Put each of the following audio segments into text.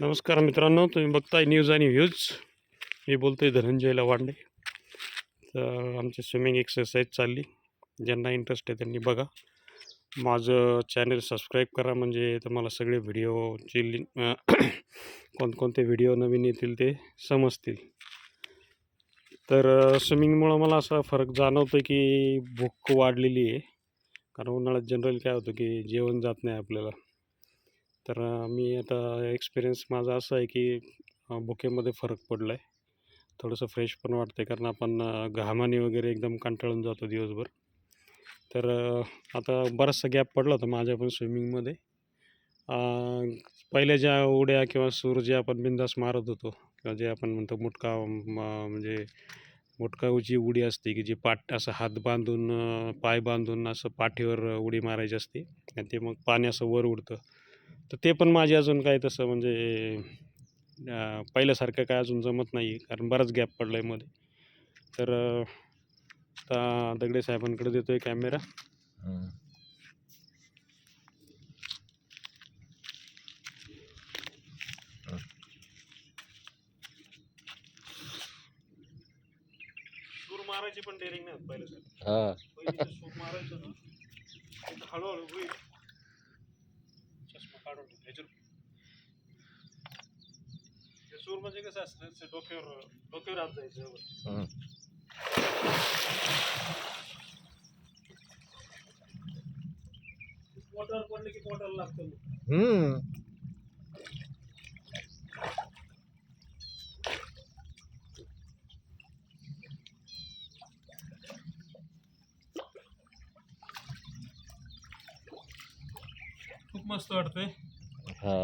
नमस्कार मित्रांनो, तुम्ही बघताय न्यूज आणि व्ह्यूज. मी बोलतोय धनंजय लवांडे. तर आमची स्विमिंग एक्सरसाइज चालली. ज्यांना इंटरेस्ट आहे त्यांनी बघा. माझं चॅनल सबस्क्राईब करा, म्हणजे तुम्हाला सगळे व्हिडिओची लिंक कोणकोणते व्हिडिओ नवीन येतील ते समजतील. तर स्विमिंगमुळं मला असा फरक जाणवतो की भूक वाढलेली आहे. कारण उन्हाळ्यात जनरल काय होतं की जेवण जात नाही आपल्याला. तर मी आता एक्सपिरियन्स माझा असा आहे की भुकेमध्ये फरक पडला आहे. थोडंसं फ्रेश पण वाटतं आहे, कारण आपण घामाने वगैरे एकदम कंटाळून जातो दिवसभर. तर आता बराचसा गॅप पडला होता माझ्या पण स्विमिंगमध्ये. पहिल्या ज्या उड्या किंवा सूर जे आपण बिंदास मारत होतो, किंवा जे आपण म्हणतो मुटका, म्हणजे मुटकाची उडी असते की जी पाठ असं हात बांधून पाय बांधून असं पाठीवर उडी मारायची असते आणि ते मग पाणी असं वर उडतं. तर ते पण माझे अजून काय तसं म्हणजे पहिल्यासारखं काय अजून जमत नाही आहे, कारण बराच गॅप पडला आहे मध्ये. तर आता दगडे साहेबांकडे देतो आहे कॅमेरा. सूर मारायची पण डेअरिंग नाही होत पहिल्यासारखी. पहिले सूर मारायचं ना, हळूहळू होईल. चष्मा काढून सूर म्हणजे कसं असतं, डोक्यावर हात जायचं. पोटावर पडले की पोटाला लागतं. खूप मस्त वाटतंय.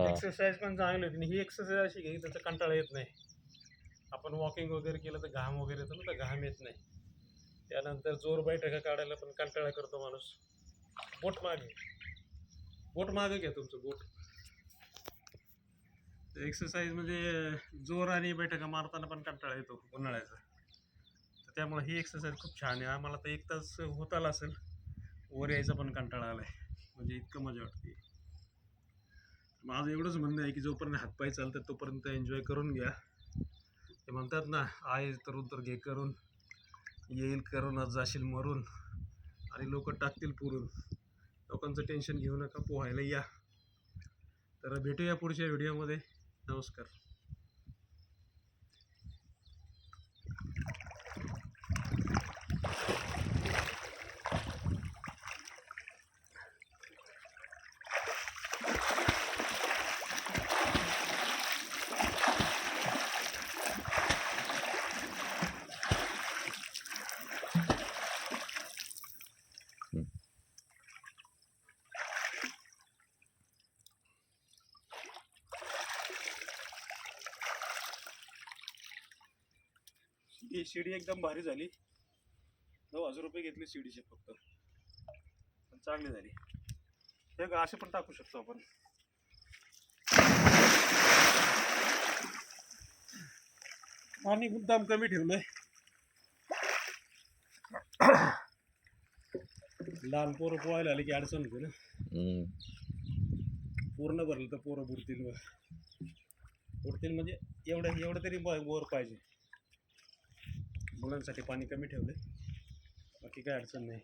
एक्सरसाइज पण चांगली होती. ही एक्सरसाइज अशी घे त्याचा कंटाळा येत नाही. आपण वॉकिंग वगैरे केलं तर घाम वगैरे येतो ना, तर घाम येत नाही. त्यानंतर जोर बैठका काढायला पण कंटाळा करतो माणूस. बोट मागे घ्या तुमचं बोट. एक्सरसाइज म्हणजे जोर आणि बैठका मारताना पण कंटाळा येतो उन्हाळ्याचा. तर त्यामुळे ही एक्सरसाइज खूप छान आहे. आम्हाला तर 1 तास होत आला असेल. वर यायचा पण कंटाळा आलाय, म्हणजे इतकं मजा वाटते. माझं एवढंच म्हणणं आहे की जोपर्यंत हातपाय चालतात तोपर्यंत एन्जॉय करून घ्या. ते म्हणतात ना, आहे तरुण तर घे करून, येईल करूनच जाशील मरून, आणि लोक टाकतील पुरून. लोकांचं टेन्शन घेऊ नका, पोहायला या. तर भेटूया पुढच्या व्हिडिओमध्ये. नमस्कार. ही शिडी एकदम भारी झाली. 9,000 रुपये घेतले शिडीचे फक्त, पण चांगली झाली. हे असे पण टाकू शकतो आपण. पाणी मुद्दाम कमी ठेवलंय. लहान पोरं पोहायला आली की अडचण होते ना. पूर्ण भरलं तर पोरं बुडतील म्हणजे एवढं तरी वर पाहिजे. मुलांसाठी पाणी कमी ठेवलंय, बाकी काय अडचण नाही.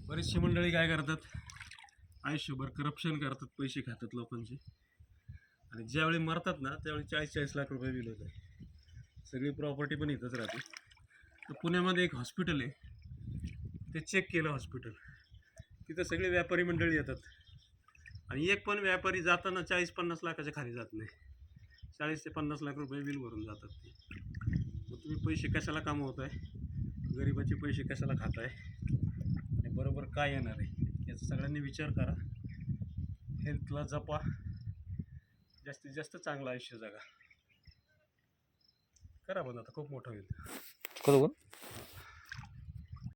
बरीचशी मंडळी काय करतात, आयुष्यभर करप्शन करतात, पैसे खातात लोकांचे, आणि ज्यावेळी मरतात ना त्यावेळी 40-40 लाख रुपये बिल होत आहे. सगळी प्रॉपर्टी पण इथंच राहते. तर पुण्यामध्ये एक हॉस्पिटल आहे, ते चेक केलं हॉस्पिटल. तिथं सगळे व्यापारी मंडळी येतात, आणि एक पण व्यापारी जाताना 40-50 लाखाच्या खाली जात नाही. 40 ते 50 लाख रुपये बिल भरून जातात ते. मग तुम्ही पैसे कशाला कमवताय, गरिबाचे पैसे कशाला खाताय, आणि बरोबर काय येणार आहे याचा सगळ्यांनी विचार करा. हेल्थला जपा, जास्तीत जास्त चांगलं आयुष्य जगा. करा पण आता खूप मोठं होईल.